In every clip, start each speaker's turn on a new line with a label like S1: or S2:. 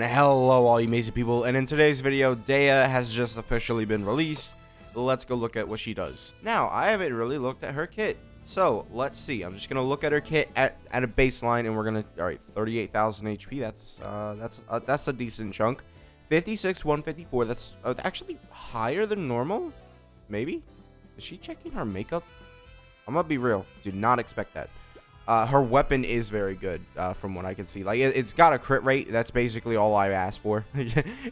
S1: Hello all you amazing people, and in today's video, Dehya has just officially been released. Let's go look at what she does. Now, I haven't really looked at her kit, so let's see. I'm just gonna look at her kit at a baseline, and we're gonna, alright, 38,000 HP, that's a decent chunk. 56, 154, that's actually higher than normal, maybe? Is she checking her makeup? I'm gonna be real, did not expect that. Her weapon is very good, from what I can see. Like, it's got a crit rate. That's basically all I asked for.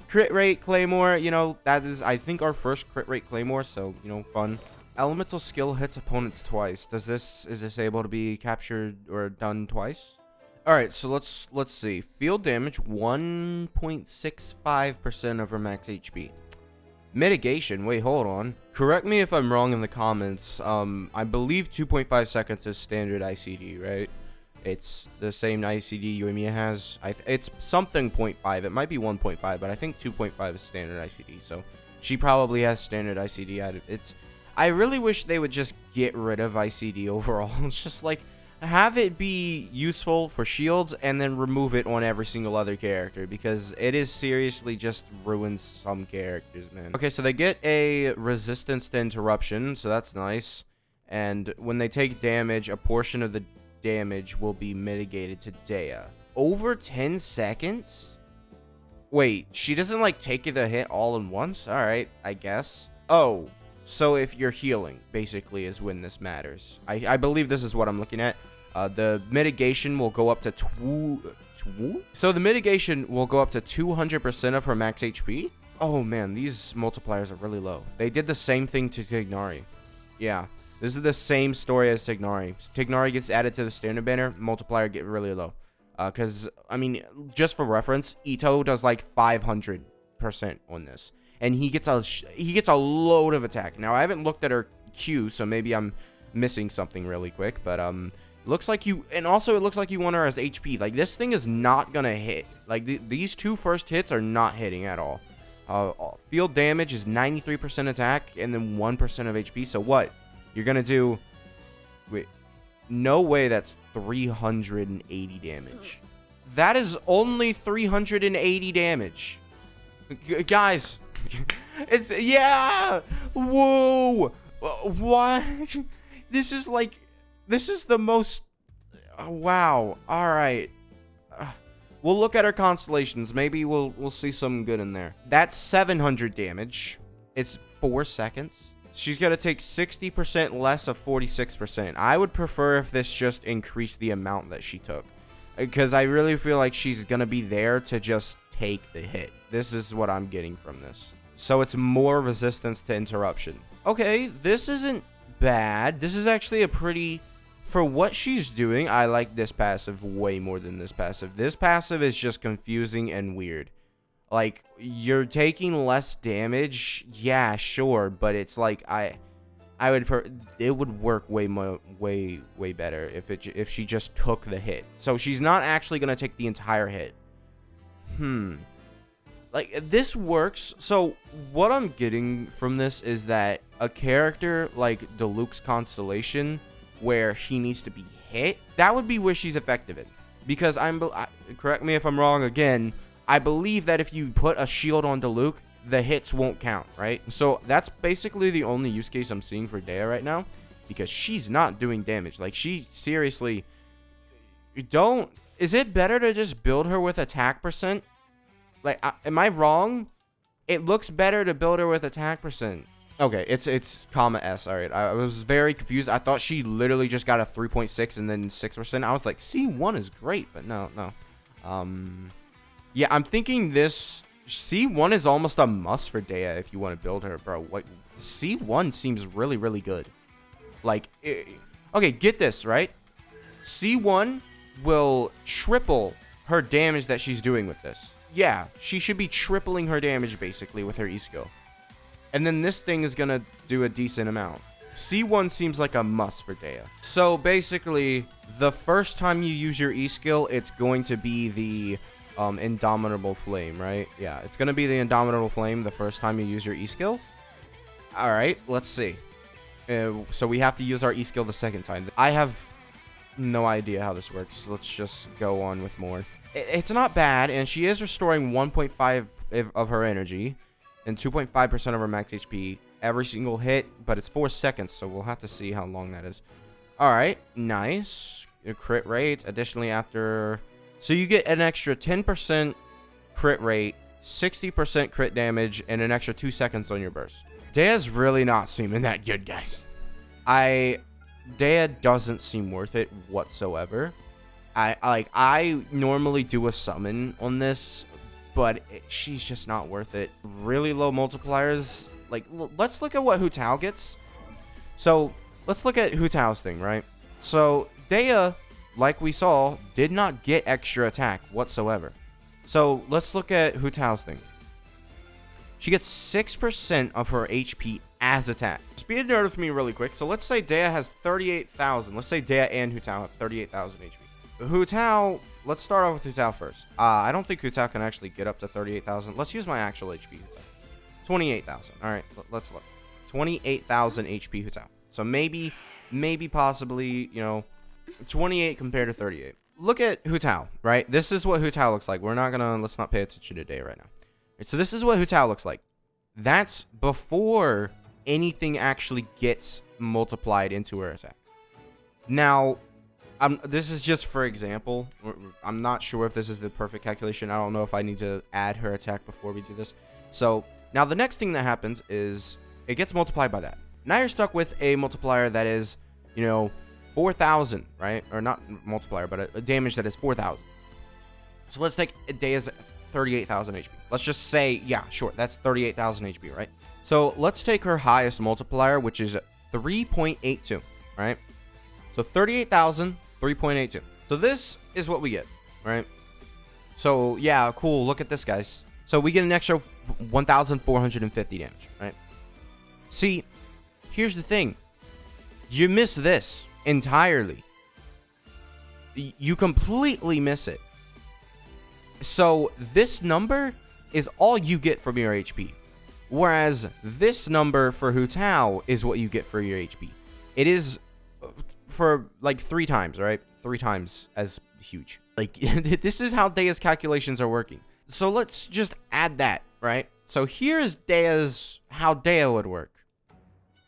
S1: Crit rate, Claymore, you know, that is, I think, our first crit rate Claymore, so, you know, fun. Elemental skill hits opponents twice. Is this able to be captured or done twice? Alright, so let's see. Field damage, 1.65% of her max HP. Mitigation, wait, hold on. Correct me if I'm wrong in the comments. I believe 2.5 seconds is standard ICD, right? It's the same ICD Yuimiya has. It's something 0.5. It might be 1.5, but I think 2.5 is standard ICD. So she probably has standard ICD. I really wish they would just get rid of ICD overall. It's just like, have it be useful for shields and then remove it on every single other character, because it is seriously just ruins some characters, man. Okay, so they get a resistance to interruption, so that's nice. And when they take damage, a portion of the damage will be mitigated to Dehya. Over 10 seconds? Wait, she doesn't like take the hit all in once? Alright, I guess. Oh, so if you're healing, basically, is when this matters. I believe this is what I'm looking at. The mitigation will go up to So the mitigation will go up to 200% of her max HP. Oh man, these multipliers are really low. They did the same thing to Tignari. Yeah, this is the same story as Tignari. Tignari gets added to the standard banner, multiplier get really low. Because, I mean, just for reference, Ito does like 500% on this. And he gets a load of attack. Now, I haven't looked at her Q, so maybe I'm missing something really quick. But looks like you, and also it looks like you want her as HP. Like, this thing is not gonna hit. Like, these two first hits are not hitting at all. Field damage is 93% attack and then 1% of HP. So what? You're gonna do? Wait, no way. That's 380 damage. That is only 380 damage, guys. It's, yeah, whoa, what? This is the most, wow. All right, we'll look at our constellations. Maybe we'll see some good in there. That's 700 damage. It's 4 seconds. She's gonna take 60% less of 46%. I would prefer if this just increased the amount that she took, because I really feel like she's gonna be there to just take the hit. This is what I'm getting from this. So it's more resistance to interruption. Okay, this isn't bad. This is actually a pretty, for what she's doing, I like this passive way more than this passive. This passive is just confusing and weird. Like, you're taking less damage, yeah, sure, but it's like it would work way better if she just took the hit. So she's not actually gonna take the entire hit. Like, this works. So what I'm getting from this is that a character like Diluc's Constellation, where he needs to be hit, that would be where she's effective in. Because correct me if I'm wrong again, I believe that if you put a shield on Diluc, the hits won't count, right? So that's basically the only use case I'm seeing for Dehya right now, because she's not doing damage. Like, she seriously, is it better to just build her with attack percent? Like, am I wrong? It looks better to build her with attack percent. Okay, it's comma S. All right, I was very confused. I thought she literally just got a 3.6 and then 6%. I was like, C1 is great, but no. Yeah, I'm thinking this C1 is almost a must for Dehya if you want to build her, bro. Like, C1 seems really good. Like, okay, get this, right? C1 will triple her damage that she's doing with this. Yeah, she should be tripling her damage basically with her E-skill. And then this thing is gonna do a decent amount. C1 seems like a must for Dehya. So basically, the first time you use your E-skill, it's going to be the Indomitable Flame, right? Yeah, it's gonna be the Indomitable Flame the first time you use your E-skill. Alright, let's see. So we have to use our E-skill the second time. I have no idea how this works. Let's just go on with more. it's not bad, and she is restoring 1.5 of her energy and 2.5% of her max HP every single hit, but it's 4 seconds, so we'll have to see how long that is. All right, nice. Your crit rate. Additionally, after... So you get an extra 10% crit rate, 60% crit damage, and an extra 2 seconds on your burst. Dehya's really not seeming that good, guys. Dehya doesn't seem worth it whatsoever. I normally do a summon on this, but she's just not worth it. Really low multipliers. Like, let's look at what Hu Tao gets. So, let's look at Hu Tao's thing, right? So, Dehya, like we saw, did not get extra attack whatsoever. So, let's look at Hu Tao's thing. She gets 6% of her HP as attack. Speed nerd with me really quick. So, let's say Dehya has 38,000. Let's say Dehya and Hu Tao have 38,000 HP. Hu Tao, let's start off with Hu Tao first. I don't think Hu Tao can actually get up to 38,000. Let's use my actual HP. 28,000. All right, let's look. 28,000 HP Hu Tao. So maybe, possibly, you know, 28 compared to 38. Look at Hu Tao, right? This is what Hu Tao looks like. Let's not pay attention today right now. Right, so this is what Hu Tao looks like. That's before anything actually gets multiplied into her attack. Now, this is just for example. I'm not sure if this is the perfect calculation. I don't know if I need to add her attack before we do this. So now the next thing that happens is it gets multiplied by that. Now you're stuck with a multiplier that is, you know, 4,000, right? Or not multiplier, but a damage that is 4,000. So let's take Dehya's 38,000 HP. Let's just say, yeah, sure, that's 38,000 HP, right? So let's take her highest multiplier, which is 3.82, right? So 38,000, 3.82. So this is what we get, right? So yeah, cool. Look at this, guys. So we get an extra 1,450 damage, right? See, here's the thing. You miss this entirely. You completely miss it. So this number is all you get from your HP. Whereas this number for Hu Tao is what you get for your HP. It is for like 3 times, right? 3 times as huge. Like, this is how Dehya's calculations are working. So let's just add that, right? So here's how Dehya would work.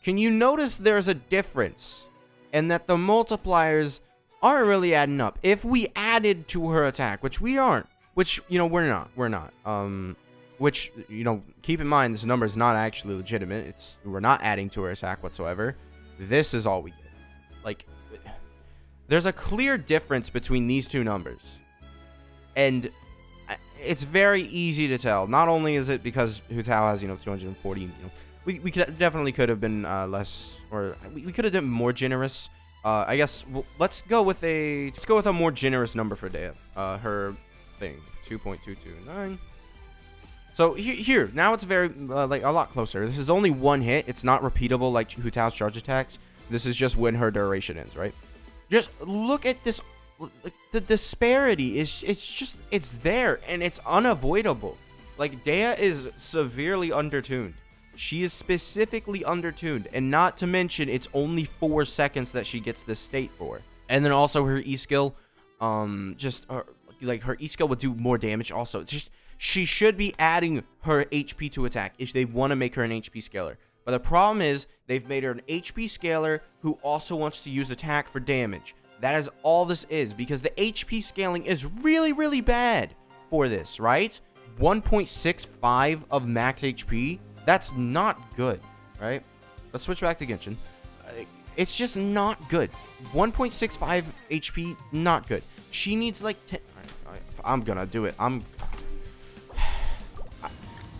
S1: Can you notice there's a difference? And that the multipliers aren't really adding up. If we added to her attack, which we aren't, which, you know, we're not. Which, you know, keep in mind, this number is not actually legitimate. We're not adding to her attack whatsoever. This is all we get. Like, there's a clear difference between these two numbers. And it's very easy to tell. Not only is it because Hu Tao has, you know, 240, you know, we definitely could have been less, or we could have been more generous. I guess let's go with a more generous number for Dehya. Her thing, 2.229. So here now it's very like a lot closer. This is only one hit. It's not repeatable like Hu Tao's charge attacks. This is just when her duration ends, right? Just look at this. The disparity is it's there and it's unavoidable. Like, Dehya is severely undertuned. She is specifically undertuned, and not to mention it's only 4 seconds that she gets this state for. And then also her E skill, like her E skill would do more damage. Also, it's just she should be adding her HP to attack if they want to make her an HP scaler. But the problem is they've made her an HP scaler who also wants to use attack for damage. That is all this is, because the HP scaling is really, really bad for this, right? 1.65 of max HP. That's not good, right? Let's switch back to Genshin. It's just not good. 1.65 HP, not good. She needs like 10. I'm gonna do it.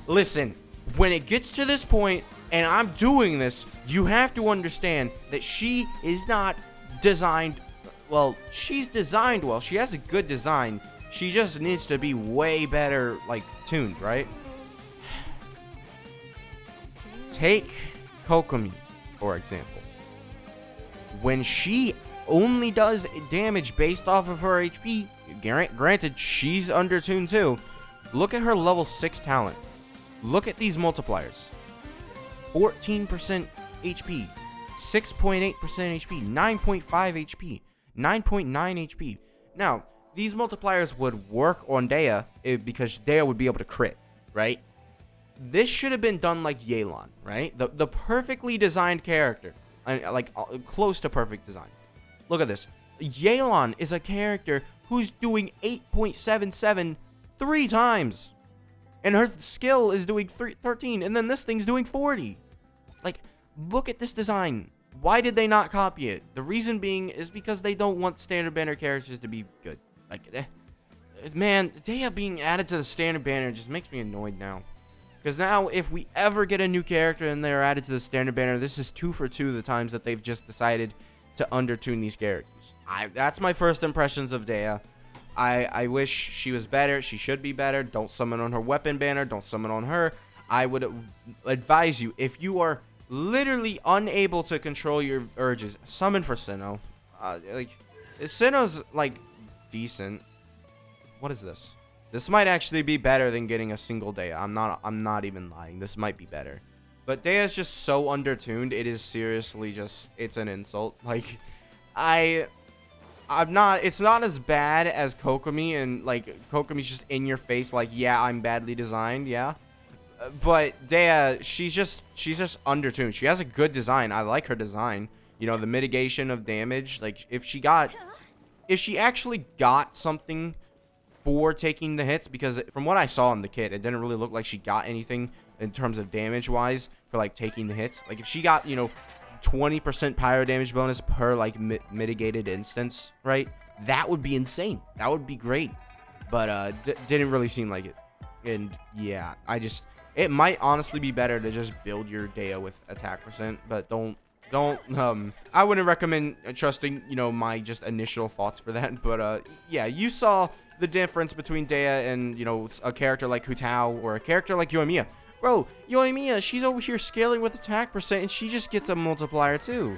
S1: Listen, when it gets to this point and I'm doing this, you have to understand that she is not designed. Well, she's designed well. She has a good design. She just needs to be way better, like, tuned, right? Take Kokomi, for example. When she only does damage based off of her HP, granted, she's undertuned too. Look at her level 6 talent. Look at these multipliers. 14% HP, 6.8% HP, 9.5 HP, 9.9 HP. Now, these multipliers would work on Dehya because Dehya would be able to crit, right? This should have been done like Yelan, right? The perfectly designed character, like close to perfect design. Look at this. Yelan is a character who's doing 8.77 3 times. And her skill is doing 13, and then this thing's doing 40. Like, look at this design. Why did they not copy it? The reason being is because they don't want standard banner characters to be good. Like, man, Dehya being added to the standard banner just makes me annoyed now. Because now, if we ever get a new character and they're added to the standard banner, this is 2 for 2 the times that they've just decided to undertune these characters. That's my first impressions of Dehya. I wish she was better. She should be better. Don't summon on her weapon banner. Don't summon on her. I would advise you, if you are literally unable to control your urges, summon for Sinnoh. Like, Sinnoh's, like, decent. What is this? This might actually be better than getting a single Dehya. I'm not even lying. This might be better. But Dehya is just so undertuned. It is seriously just, it's an insult. Like, it's not as bad as Kokomi, and like Kokomi's just in your face like, yeah, I'm badly designed, yeah. But Dehya, she's just undertuned. She has a good design. I like her design. You know, the mitigation of damage, like if she actually got something for taking the hits, because from what I saw in the kit, it didn't really look like she got anything in terms of damage wise for like taking the hits. Like if she got, you know, 20% pyro damage bonus per like mitigated instance, right? That would be insane. That would be great. But didn't really seem like it. And yeah, it might honestly be better to just build your Dehya with attack percent, but don't I wouldn't recommend trusting, you know, my just initial thoughts for that. But yeah, you saw the difference between Dehya and, you know, a character like Hu Tao or a character like Yoimiya. Bro, Yoimiya, she's over here scaling with attack percent, and she just gets a multiplier too.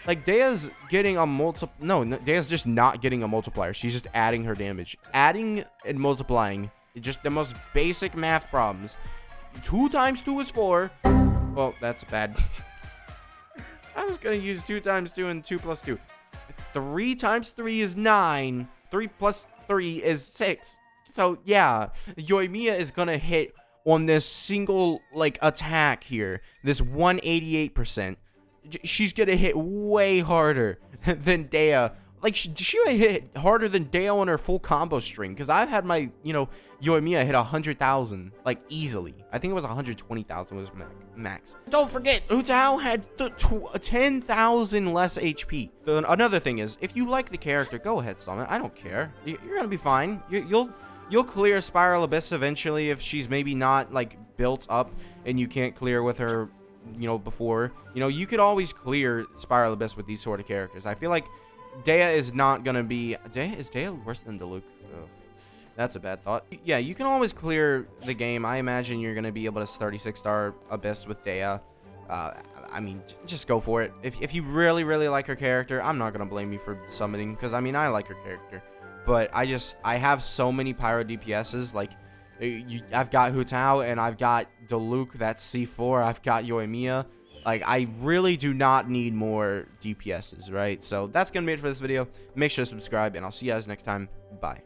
S1: Like, Dehya's getting a Dehya's just not getting a multiplier. She's just adding her damage. Adding and multiplying, just the most basic math problems. 2 times 2 is 4. Well, that's bad. I was gonna use 2 times 2 and 2 plus 2. 3 times 3 is 9. 3 plus 3 is 6. So, yeah, Yoimiya is gonna hit on this single, like, attack here, this 188%, she's gonna hit way harder than Dehya. Like, she might hit harder than Dehya on her full combo string, because I've had my, you know, Yoimiya hit 100,000, like, easily. I think it was 120,000 was max. Don't forget, Hu Tao had 10,000 less HP. Another thing is, if you like the character, go ahead, summon. I don't care. You're gonna be fine. You'll clear Spiral Abyss eventually if she's maybe not, like, built up and you can't clear with her, you know, before. You know, you could always clear Spiral Abyss with these sort of characters. I feel like Dehya is not going to be... Is Dehya worse than Diluc? Ugh, that's a bad thought. Yeah, you can always clear the game. I imagine you're going to be able to 36-star Abyss with Dehya. I mean, just go for it. If you really, really like her character, I'm not going to blame you for summoning, because, I mean, I like her character. But I have so many pyro DPSs. Like, I've got Hu Tao, and I've got Diluc, that's C4. I've got Yoimiya. Like, I really do not need more DPSs, right? So that's gonna be it for this video. Make sure to subscribe, and I'll see you guys next time. Bye.